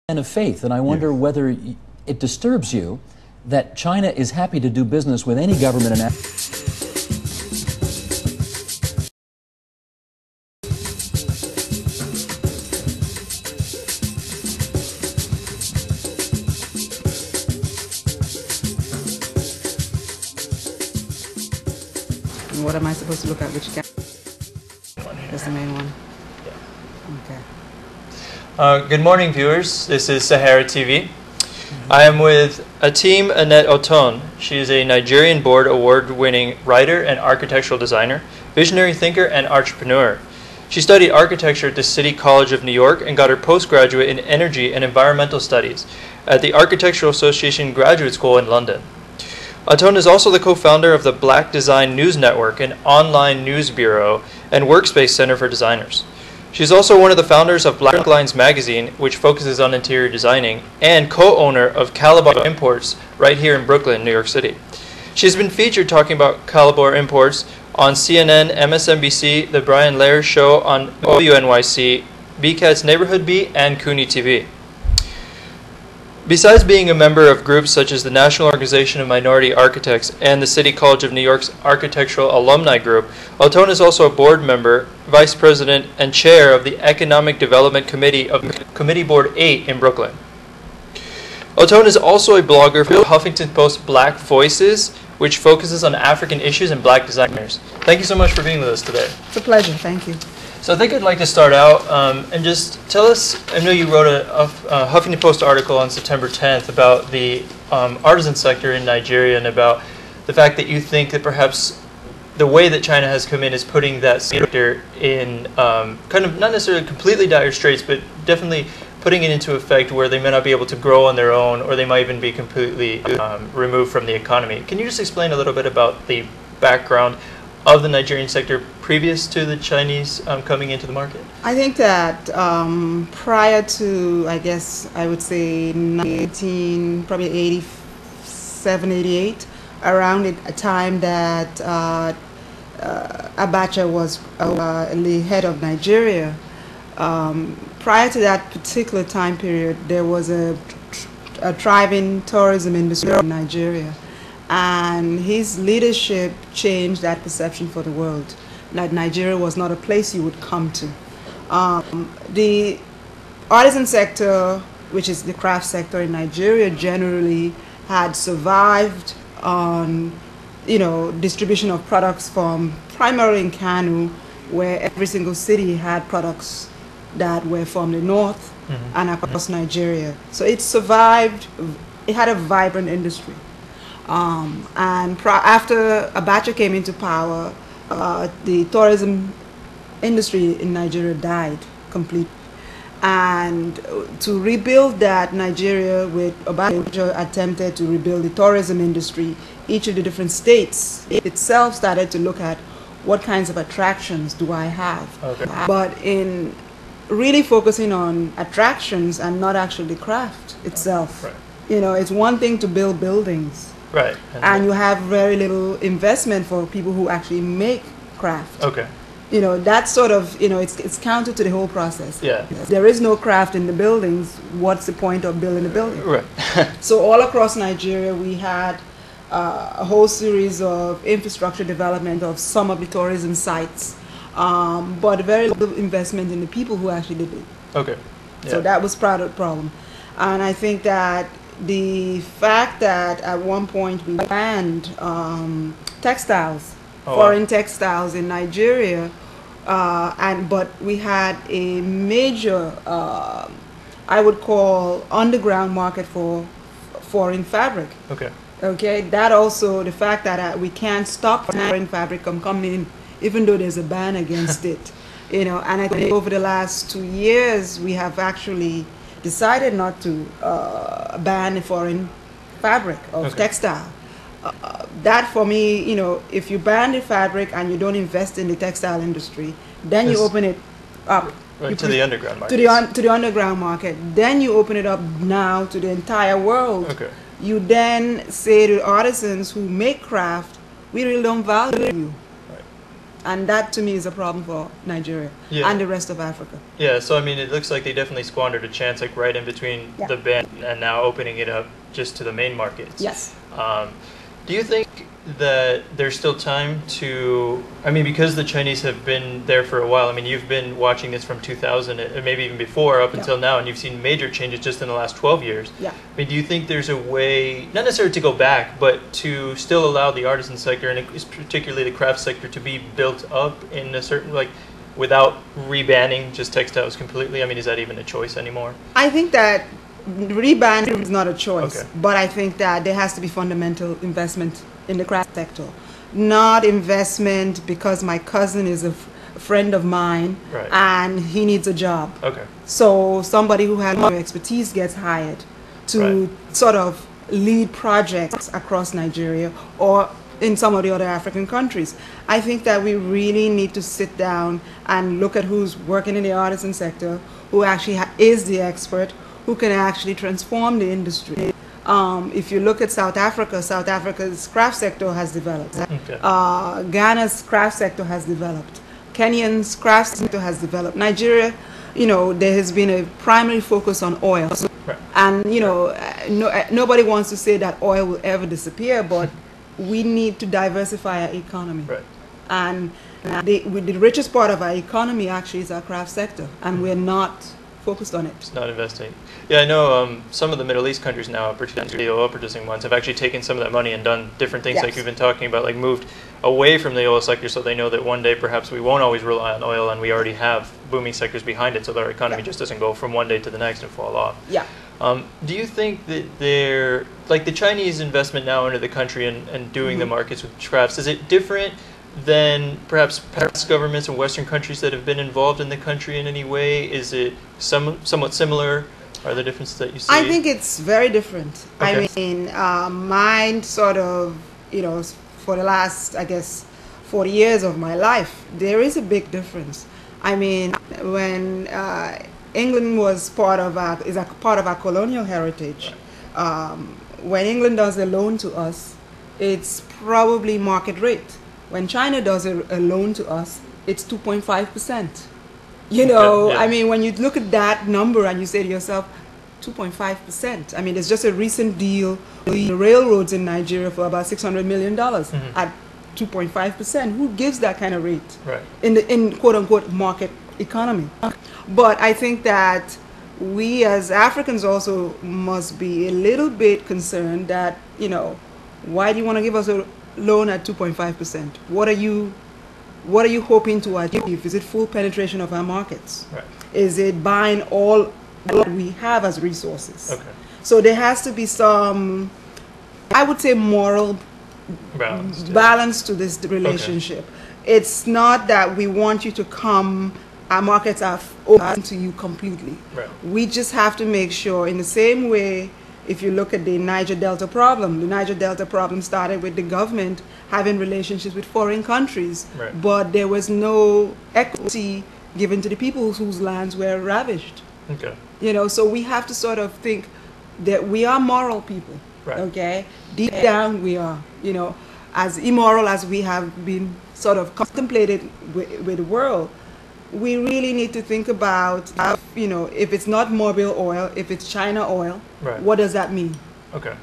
And of faith, and I wonder whether it disturbs you that China is happy to do business with any government in Africa. What am I supposed to look at? Which camera? That's the main one. Yeah. Okay. Good morning, viewers. This is SaharaTV. I am with Atim Annette Oton. She is a Nigerian Board Award-winning writer and architectural designer, visionary thinker, and entrepreneur. She studied architecture at the City College of New York and got her postgraduate in energy and environmental studies at the Architectural Association Graduate School in London. Oton is also the co-founder of the Black Design News Network, an online news bureau and workspace center for designers. She's also one of the founders of Black Lines magazine, which focuses on interior designing, and co-owner of Calabar Imports right here in Brooklyn, New York City. She's been featured talking about Calabar Imports on CNN, MSNBC, The Brian Lehrer Show on WNYC, BCAT's Neighborhood Beat, and Cooney TV. Besides being a member of groups such as the National Organization of Minority Architects and the City College of New York's Architectural Alumni Group, Oton is also a board member, vice president, and chair of the Economic Development Committee of Committee Board 8 in Brooklyn. Oton is also a blogger for Huffington Post Black Voices, which focuses on African issues and black designers. Thank you so much for being with us today. It's a pleasure. Thank you. So I think I'd like to start out and just tell us, I know you wrote a Huffington Post article on September 10th about the artisan sector in Nigeria and about the fact that you think that perhaps the way that China has come in is putting that sector in kind of not necessarily completely dire straits, but definitely putting it into effect where they may not be able to grow on their own, or they might even be completely removed from the economy. Can you just explain a little bit about the background of the Nigerian sector previous to the Chinese coming into the market? I think that prior to, I guess, I would say probably 87, 88, around a time that Abacha was the head of Nigeria, prior to that particular time period, there was a thriving tourism industry in Nigeria. And his leadership changed that perception for the world, that Nigeria was not a place you would come to. The artisan sector, which is the craft sector in Nigeria, generally had survived on, distribution of products from primarily in Kano, where every single city had products that were from the north and across Nigeria. So it survived. It had a vibrant industry. After Abacha came into power, the tourism industry in Nigeria died completely. And to rebuild that, Nigeria, with Abacha, attempted to rebuild the tourism industry. Each of the different states itself started to look at what kinds of attractions do I have. Okay. But in really focusing on attractions and not actually the craft itself. Right. It's one thing to build buildings. Right. And you have very little investment for people who actually make craft. Okay. That's sort of, it's counter to the whole process. Yeah. There is no craft in the buildings. What's the point of building a building? Right. So all across Nigeria, we had a whole series of infrastructure development of some of the tourism sites, but very little investment in the people who actually did it. Okay. Yeah. So that was part of the problem. And I think that the fact that at one point we banned textiles, foreign textiles in Nigeria, but we had a major, I would call, underground market for foreign fabric. Okay. Okay. That also, the fact that we can't stop foreign fabric from coming in, even though there's a ban against it, And I think over the last 2 years we have actually decided not to ban the foreign fabric of textile. That for me, if you ban the fabric and you don't invest in the textile industry, then you open it up to the underground market. To the underground market. Then you open it up now to the entire world. Okay. You then say to artisans who make craft, we really don't value you. And that, to me, is a problem for Nigeria and the rest of Africa. Yeah, so I mean, it looks like they definitely squandered a chance, like right in between the ban and now opening it up just to the main markets. Yes. Do you think that there's still time to, I mean, because the Chinese have been there for a while, I mean, you've been watching this from 2000, maybe even before, up until now, and you've seen major changes just in the last 12 years. Yeah. I mean, do you think there's a way, not necessarily to go back, but to still allow the artisan sector, and particularly the craft sector, to be built up in a certain, like, without rebanning just textiles completely? I mean, is that even a choice anymore? I think that rebanning is not a choice, but I think that there has to be fundamental investment in the craft sector. Not investment because my cousin is a friend of mine and he needs a job. Okay. So somebody who has more expertise gets hired to sort of lead projects across Nigeria or in some of the other African countries. I think that we really need to sit down and look at who's working in the artisan sector, who actually is the expert, who can actually transform the industry. If you look at South Africa, South Africa's craft sector has developed. Ghana's craft sector has developed. Kenyan's craft sector has developed. Nigeria, you know, there has been a primary focus on oil. And, you know, nobody wants to say that oil will ever disappear, but we need to diversify our economy. And the richest part of our economy actually is our craft sector, and we're not focused on it. It's not investing. Yeah, I know some of the Middle East countries now, particularly the oil producing ones, have actually taken some of that money and done different things like you've been talking about, like moved away from the oil sector so they know that one day perhaps we won't always rely on oil and we already have booming sectors behind it so that our economy just doesn't go from one day to the next and fall off. Do you think that they're, like the Chinese investment now into the country and doing the markets with crafts, is it different than perhaps past governments in Western countries that have been involved in the country in any way? Is it somewhat similar? Are there differences that you see? I think it's very different. I mean, mine sort of, you know, for the last, I guess, 40 years of my life, there is a big difference. I mean, when England was part of our colonial heritage, when England does a loan to us, it's probably market rate. When China does a loan to us, it's 2.5%. You know, I mean, when you look at that number and you say to yourself, 2.5%. I mean, there's just a recent deal with the railroads in Nigeria for about $600 million at 2.5%. Who gives that kind of rate in quote-unquote market economy? But I think that we as Africans also must be a little bit concerned that, you know, why do you want to give us a loan at 2.5%? What are you hoping to achieve? Is it full penetration of our markets? Is it buying all that we have as resources? So there has to be some, I would say, moral balance to this relationship. It's not that we want you to come, our markets are open to you completely. We just have to make sure, in the same way, if you look at the Niger Delta problem started with the government having relationships with foreign countries, but there was no equity given to the people whose lands were ravaged. You know, so we have to sort of think that we are moral people. Deep down we are, you know, as immoral as we have been sort of contemplated with the world. We really need to think about, you know, if it's not mobile oil, if it's China oil, what does that mean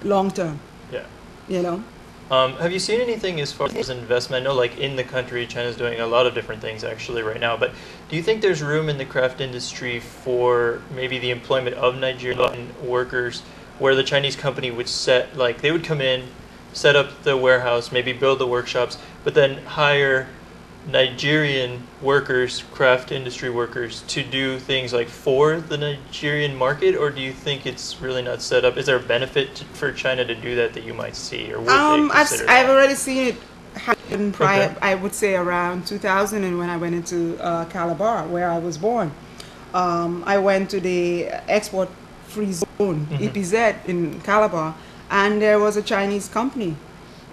long term? You know? Have you seen anything as far as investment? I know, like, in the country, China's doing a lot of different things actually right now, but do you think there's room in the craft industry for maybe the employment of Nigerian workers where the Chinese company would they would come in, set up the warehouse, maybe build the workshops, but then hire Nigerian workers, craft industry workers, to do things like for the Nigerian market? Or do you think it's really not set up? Is there a benefit for China to do that you might see, or would they consider I've already seen it happen prior. I would say around 2000, and when I went into Calabar, where I was born, I went to the export free zone EPZ in Calabar, and there was a Chinese company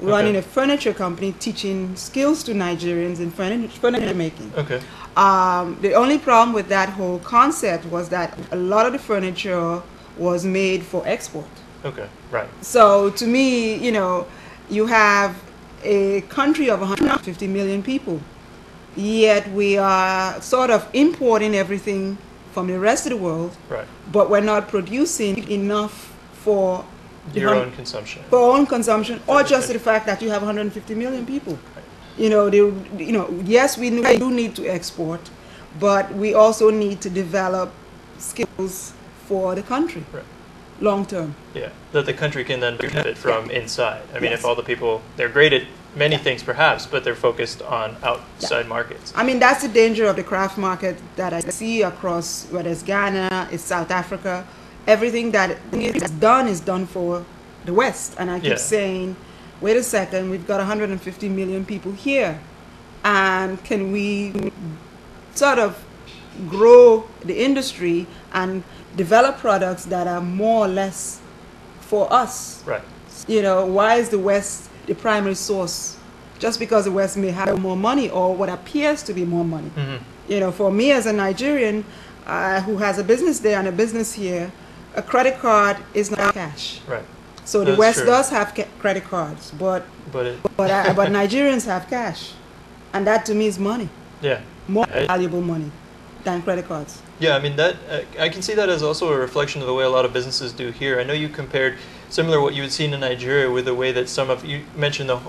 running a furniture company, teaching skills to Nigerians in furniture making. The only problem with that whole concept was that a lot of the furniture was made for export. So to me, you know, you have a country of 150 million people yet we are sort of importing everything from the rest of the world, Right. but we're not producing enough for Your own consumption. for our own consumption, or the just country. the fact that you have 150 million people. Right. Yes, we do need to export, but we also need to develop skills for the country, Right. long term. Yeah, that the country can then benefit from inside. I mean, Yes. if all the people, they're great at many things perhaps, but they're focused on outside markets. I mean, that's the danger of the craft market that I see across, whether it's Ghana, it's South Africa. Everything that is done for the West. And I keep Yeah. saying, wait a second, we've got 150 million people here. And can we sort of grow the industry and develop products that are more or less for us? Right. Why is the West the primary source? Just because the West may have more money or what appears to be more money. Mm-hmm. For me as a Nigerian who has a business there and a business here, a credit card is not cash. Right. So the That's West true. does have credit cards, but Nigerians have cash, and that to me is money, Yeah. more valuable money than credit cards. Yeah, I mean that I can see that as also a reflection of the way a lot of businesses do here. I know you compared similar what you would see in Nigeria with the way that some of you mentioned the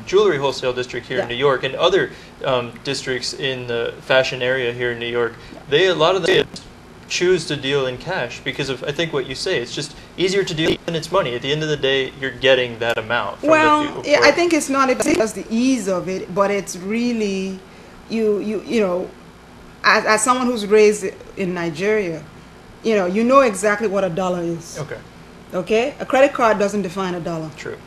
jewelry wholesale district here in Yeah. New York and other districts in the fashion area here in New York. A lot of them choose to deal in cash because of I think what you say. It's just easier to deal and it's money. At the end of the day, you're getting that amount. From Well, the people I think it's not just the ease of it, but it's really as someone who's raised in Nigeria, you know exactly what a dollar is. Okay. Okay? A credit card doesn't define a dollar. True.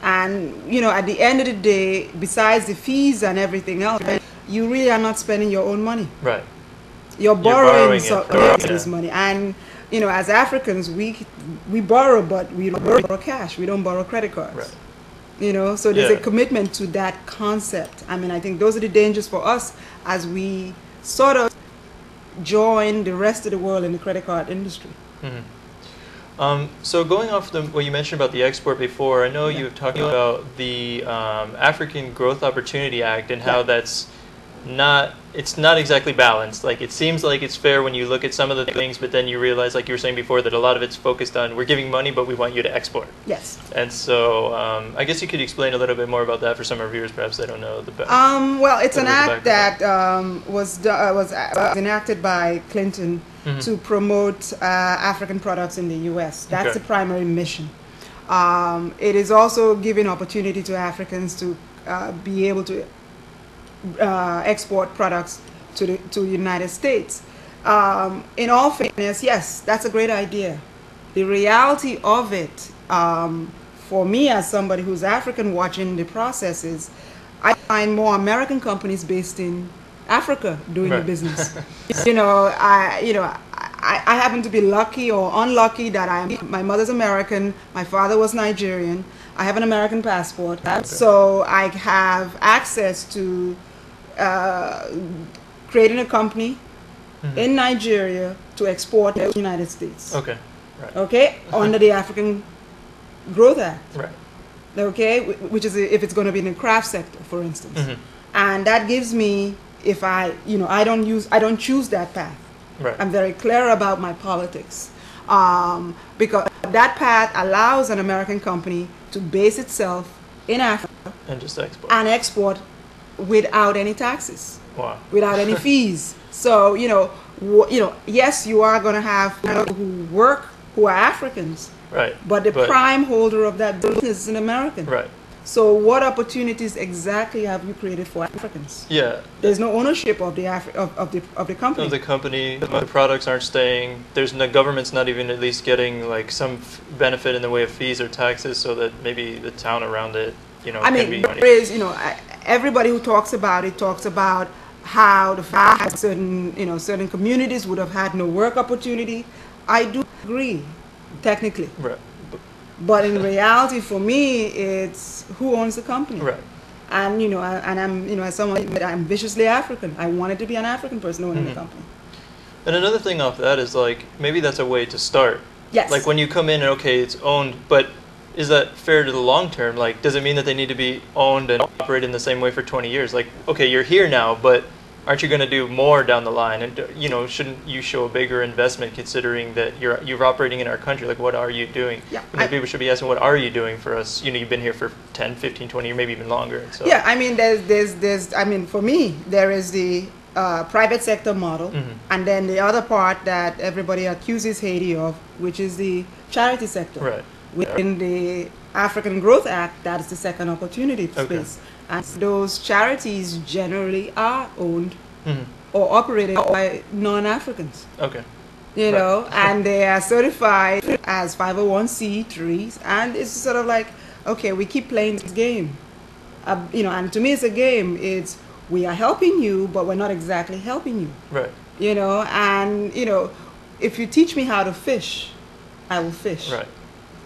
And, at the end of the day, besides the fees and everything else, you really are not spending your own money. Right. You're borrowing it. this money. And, as Africans, we borrow, but we don't borrow cash. We don't borrow credit cards. Right. So there's Yeah. a commitment to that concept. I mean, I think those are the dangers for us as we sort of join the rest of the world in the credit card industry. Mm-hmm. So going off what you mentioned about the export before, I know you've talked about the African Growth Opportunity Act and how that's it's not exactly balanced. Like it seems like it's fair when you look at some of the things, but then you realize, like you were saying before, that a lot of it's focused on we're giving money, but we want you to export. Yes. And so I guess you could explain a little bit more about that for some of our viewers, perhaps they don't know the best. Well, it's an act that was enacted by Clinton to promote African products in the U.S. That's Okay. the primary mission. It is also giving opportunity to Africans to be able to export products to the United States. In all fairness, yes, that's a great idea. The reality of it, for me as somebody who's African watching the process, is I find more American companies based in Africa doing the business. I happen to be lucky or unlucky that my mother's American, my father was Nigerian. I have an American passport, so I have access to creating a company in Nigeria to export to the United States. Okay. Right. Okay, under the African Growth Act. Right. Okay, which is if it's going to be in the craft sector, for instance, and that gives me, if I don't choose that path. Right. I'm very clear about my politics, because that path allows an American company to base itself in Africa And just export. and export without any taxes, Wow. without any fees. So yes, you are going to have people who are Africans, Right. but the prime holder of that business is an American. Right. So what opportunities exactly have you created for Africans? Yeah. There's no ownership of the company. Of the company, the products aren't staying. The government's not even at least getting like some benefit in the way of fees or taxes, so that maybe the town around it, I mean, there is, everybody who talks about it talks about how the fact that certain communities would have had no work opportunity. I do agree, technically. Right. But in reality, for me, it's who owns the company. Right. And I'm as someone that I'm viciously African. I wanted to be an African person owning the company. And another thing off that is like maybe that's a way to start. Yes. Like when you come in and okay, it's owned, but is that fair to the long term? Like, does it mean that they need to be owned and operated in the same way for 20 years? Like, okay, you're here now, but aren't you going to do more down the line? And you know, shouldn't you show a bigger investment considering that you're operating in our country? Like, what are you doing? Yeah, you know, people should be asking, what are you doing for us? You know, you've been here for 10, 15, 20 years, maybe even longer. And so. Yeah, I mean, I mean, for me, there is the private sector model, and then the other part that everybody accuses Haiti of, which is the charity sector. Right. Within the African Growth Act, that is the second opportunity space. And those charities generally are owned or operated by non-Africans. Okay. You know, and they are certified as 501c3s, and it's sort of like, okay, we keep playing this game. You know, and to me it's a game. It's, we are helping you, but we're not exactly helping you. Right. You know, and, you know, if you teach me how to fish, I will fish. Right.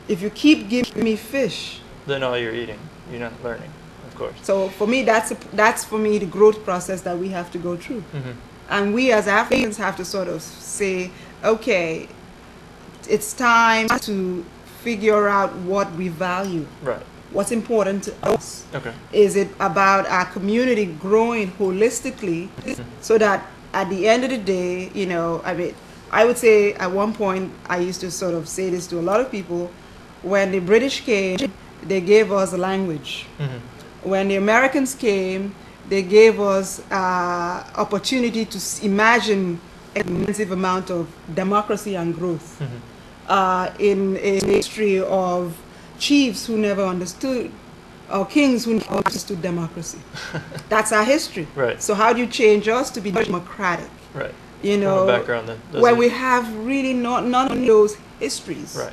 If you keep giving me fish, then all you're eating, you're not learning, of course. So for me, that's for me the growth process that we have to go through. And we as Africans have to sort of say, okay, it's time to figure out what we value. Right. What's important to us. Okay. Is it about our community growing holistically so that at the end of the day, you know, I mean, I would say at one point, I used to sort of say this to a lot of people, when the British came, they gave us a language. When the Americans came, they gave us opportunity to imagine an immense amount of democracy and growth. In a history of chiefs who never understood, or kings who never understood democracy. That's our history. Right. So how do you change us to be democratic? Right. You know, from a background that when we have really none of those histories. Right.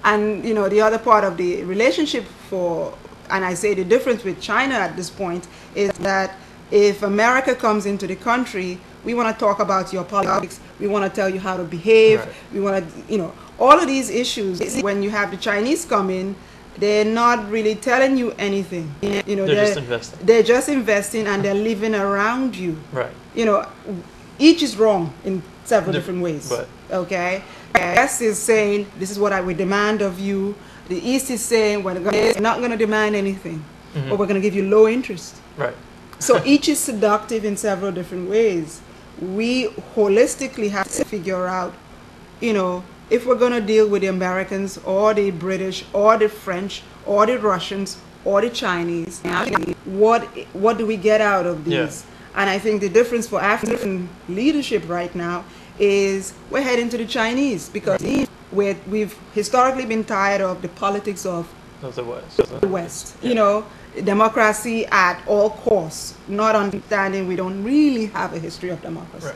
And you know, the other part of the relationship for, and I say the difference with China at this point is that if America comes into the country, we want to talk about your politics, we want to tell you how to behave, right. We want to, you know, all of these issues. When you have the Chinese come in, they're not really telling you anything. You know, they're just investing. They're just investing, and they're living around you. Right. You know, each is wrong in several different ways. But. Okay. The West is saying, this is what I would demand of you. The East is saying, we're not going to demand anything, but we're going to give you low interest. Right. So each is seductive in several different ways. We holistically have to figure out, you know, if we're going to deal with the Americans or the British or the French or the Russians or the Chinese, what do we get out of these? Yeah. And I think the difference for African leadership right now is we're heading to the Chinese, because we've historically been tired of the politics of the West. The West. Yeah. You know, democracy at all costs, not understanding we don't really have a history of democracy. Right.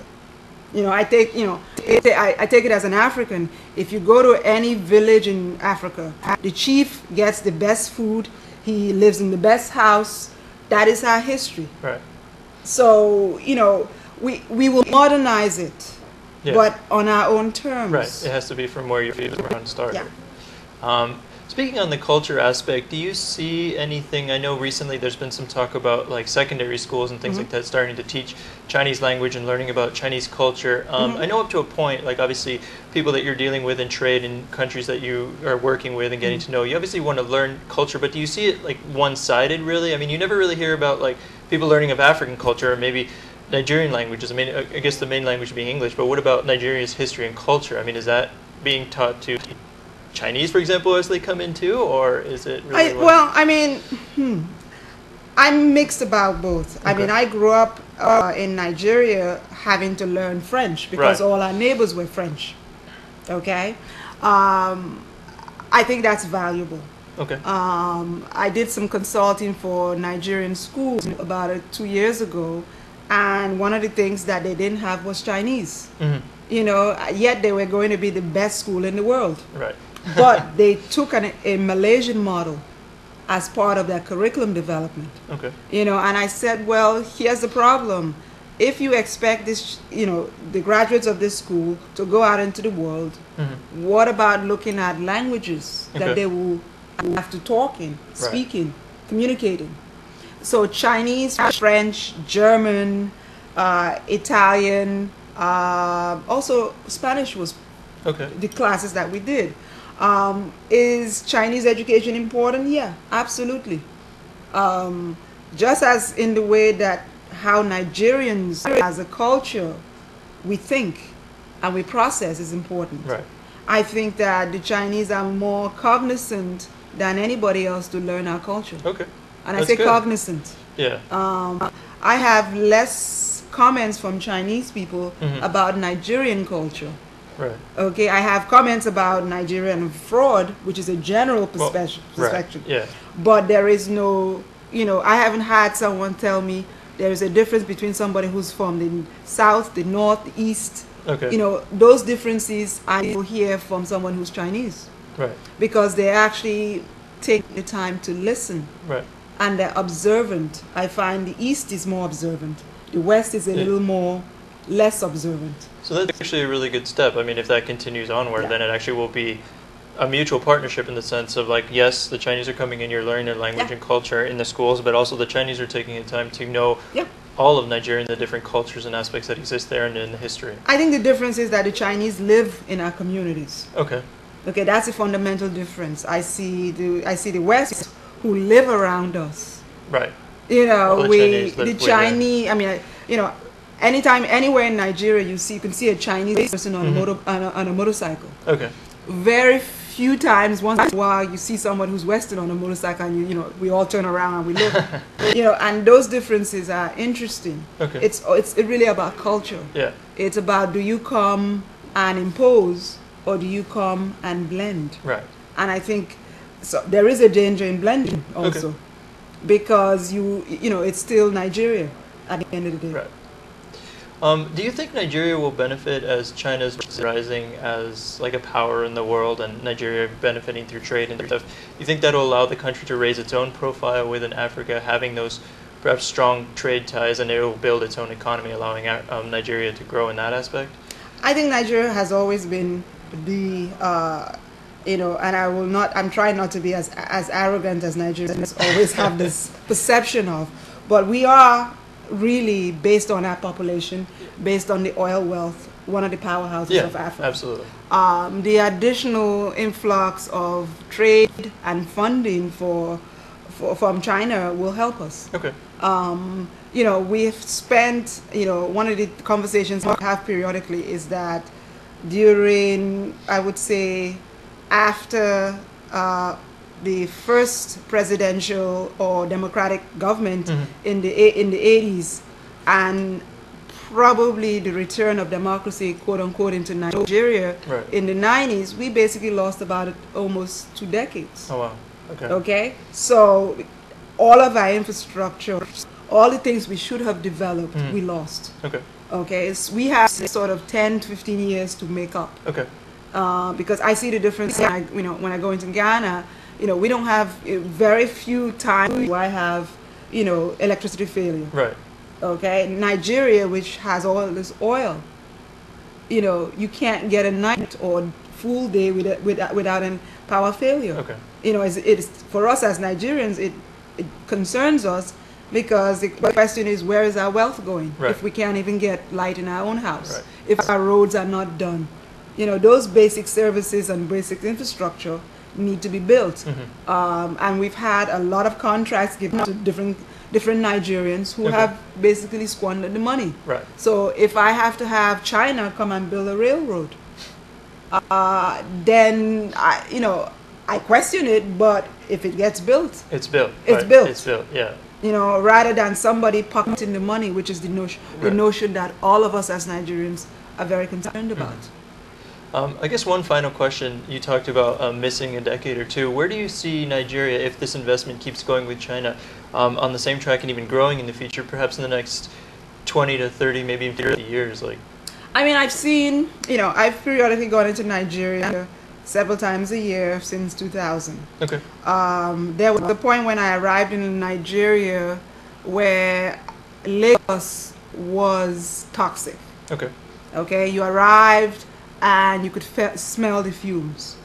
You know, I take it as an African. If you go to any village in Africa, the chief gets the best food, he lives in the best house. That is our history. Right. So, you know, we will modernize it, but on our own terms. Right. It has to be from where your feet were started. Yeah. Speaking on the culture aspect, do you see anything? I know recently there's been some talk about like secondary schools and things like that starting to teach Chinese language and learning about Chinese culture. I know up to a point, like obviously people that you're dealing with in trade in countries that you are working with and getting to know, you obviously want to learn culture, but do you see it like one-sided really? I mean, you never really hear about like people learning of African culture or maybe Nigerian languages. I mean, I guess the main language being English, but what about Nigeria's history and culture? I mean, is that being taught to Chinese, for example, as they come in too, or is it really well, I mean, I'm mixed about both. Okay. I mean, I grew up in Nigeria having to learn French because all our neighbors were French. Okay? I think that's valuable. Okay. I did some consulting for Nigerian schools about 2 years ago, and one of the things that they didn't have was Chinese. You know, yet they were going to be the best school in the world. Right. But they took a Malaysian model as part of their curriculum development. Okay. You know, and I said, well, here's the problem. If you expect this, you know, the graduates of this school to go out into the world, what about looking at languages that they will have to talk in, speak in, communicate in? So Chinese, French, German, Italian, also Spanish was the classes that we did. Is Chinese education important? Yeah, absolutely. Just as in the way that how Nigerians as a culture we think and we process is important. Right. I think that the Chinese are more cognizant than anybody else to learn our culture. Okay. And That's I say good. cognizant. Yeah. I have less comments from Chinese people about Nigerian culture. Right. Okay, I have comments about Nigerian fraud, which is a general perspective. Right. Yeah. But there is no, I haven't had someone tell me there is a difference between somebody who's from the south, the north, the east. Okay. Those differences I will hear from someone who's Chinese. Right. Because they actually take the time to listen. Right. And they're observant. I find the east is more observant. The west is a little more less observant. So that's actually a really good step. I mean, if that continues onward, then it actually will be a mutual partnership in the sense of like, yes, the Chinese are coming in, you're learning their language and culture in the schools, but also the Chinese are taking the time to know all of Nigeria and the different cultures and aspects that exist there and in the history. I think the difference is that the Chinese live in our communities. Okay. Okay, that's a fundamental difference. I see the West who live around us. Right. The Chinese, anytime, anywhere in Nigeria you can see a Chinese person on a motorcycle. Okay. Very few times, once in a while, you see someone who's Western on a motorcycle, and we all turn around and we look. And those differences are interesting. Okay. It's really about culture. Yeah. It's about, do you come and impose or do you come and blend? Right. And I think so. There is a danger in blending also, because it's still Nigeria at the end of the day. Right. Do you think Nigeria will benefit as China's rising as like a power in the world and Nigeria benefiting through trade and stuff? Do you think that will allow the country to raise its own profile within Africa, having those perhaps strong trade ties, and it will build its own economy, allowing Nigeria to grow in that aspect? I think Nigeria has always been the, and I'm trying not to be as arrogant as Nigerians always have this perception of, but we are really, based on our population, based on the oil wealth, one of the powerhouses of Africa. Absolutely. The additional influx of trade and funding from China will help us. Okay. We've spent, one of the conversations we have periodically is that during, I would say, after the first presidential or democratic government in the 80s, and probably the return of democracy, quote unquote, into Nigeria in the 90s, we basically lost about almost 2 decades. Oh wow. Okay. Okay. So all of our infrastructure, all the things we should have developed, we lost. Okay. Okay. So we have sort of 10 to 15 years to make up. Okay. Because I see the difference. When I go into Ghana, we don't have very few times where I have, electricity failure. Right. Okay. Nigeria, which has all this oil, you can't get a night or full day without a power failure. Okay. It's for us as Nigerians, it concerns us, because the question is, where is our wealth going if we can't even get light in our own house, if our roads are not done? Those basic services and basic infrastructure need to be built. And we've had a lot of contracts given to different Nigerians who have basically squandered the money. Right. So if I have to have China come and build a railroad, then I question it, but if it gets built, it's built. It's built. It's built, yeah. Rather than somebody pocketing the money, which is the notion that all of us as Nigerians are very concerned about. I guess one final question. You talked about missing a decade or two. Where do you see Nigeria, if this investment keeps going with China, on the same track and even growing in the future, perhaps in the next 20 to 30, maybe even 30 years? I've seen, I've periodically gone into Nigeria several times a year since 2000. Okay. There was a point when I arrived in Nigeria where Lagos was toxic. Okay. Okay, you arrived and you could smell the fumes.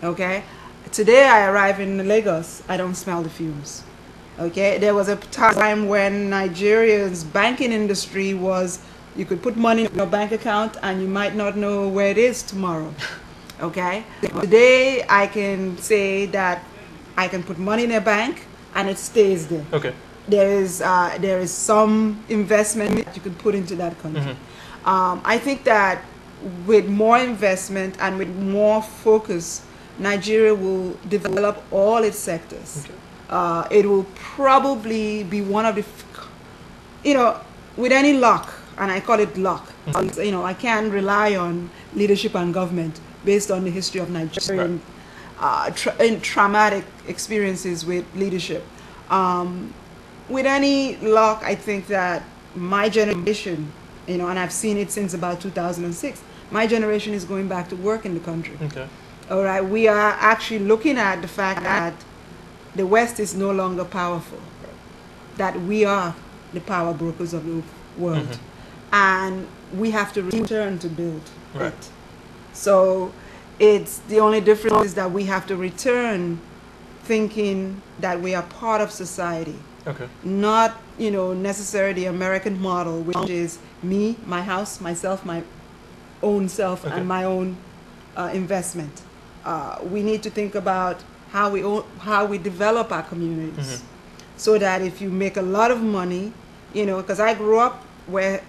Okay. Today I arrive in Lagos, I don't smell the fumes. Okay. There was a time when Nigeria's banking industry was, you could put money in your bank account and you might not know where it is tomorrow. Okay. Today I can say that I can put money in a bank and it stays there. Okay. there is some investment that you could put into that country. I think that with more investment and with more focus, Nigeria will develop all its sectors. It will probably be one of the, with any luck, and I call it luck. I can't rely on leadership and government based on the history of Nigerian traumatic experiences with leadership. With any luck, I think that my generation, and I've seen it since about 2006, my generation is going back to work in the country. All right, we are actually looking at the fact that the West is no longer powerful, that we are the power brokers of the world, and we have to return to build it. So it's the only difference is that we have to return thinking that we are part of society, not necessarily the American model, which is me, my house, myself, my own self, and my own investment. We need to think about how we develop our communities, so that if you make a lot of money, because I grew up where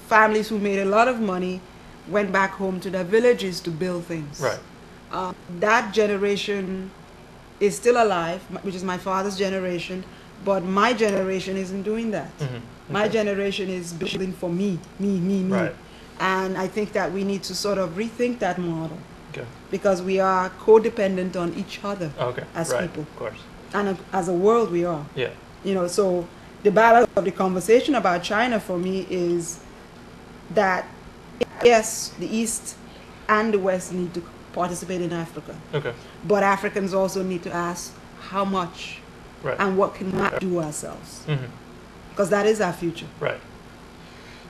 families who made a lot of money went back home to their villages to build things. That generation is still alive, which is my father's generation, but my generation isn't doing that. My generation is building for me. And I think that we need to sort of rethink that model, because we are codependent on each other as people. Of course. And as a world we are. Yeah. So the balance of the conversation about China for me is that, yes, the East and the West need to participate in Africa. But Africans also need to ask how much and what can we do ourselves. Because that is our future.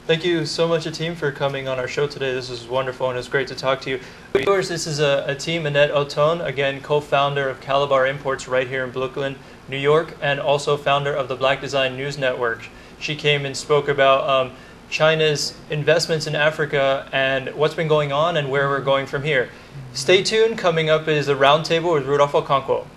Thank you so much, Atim, for coming on our show today. This was wonderful, and it's great to talk to you. Viewers, this is Atim Annette Oton, again, co-founder of Calabar Imports right here in Brooklyn, New York, and also founder of the Black Design News Network. She came and spoke about China's investments in Africa and what's been going on and where we're going from here. Stay tuned. Coming up is a roundtable with Rudolph Okonkwo.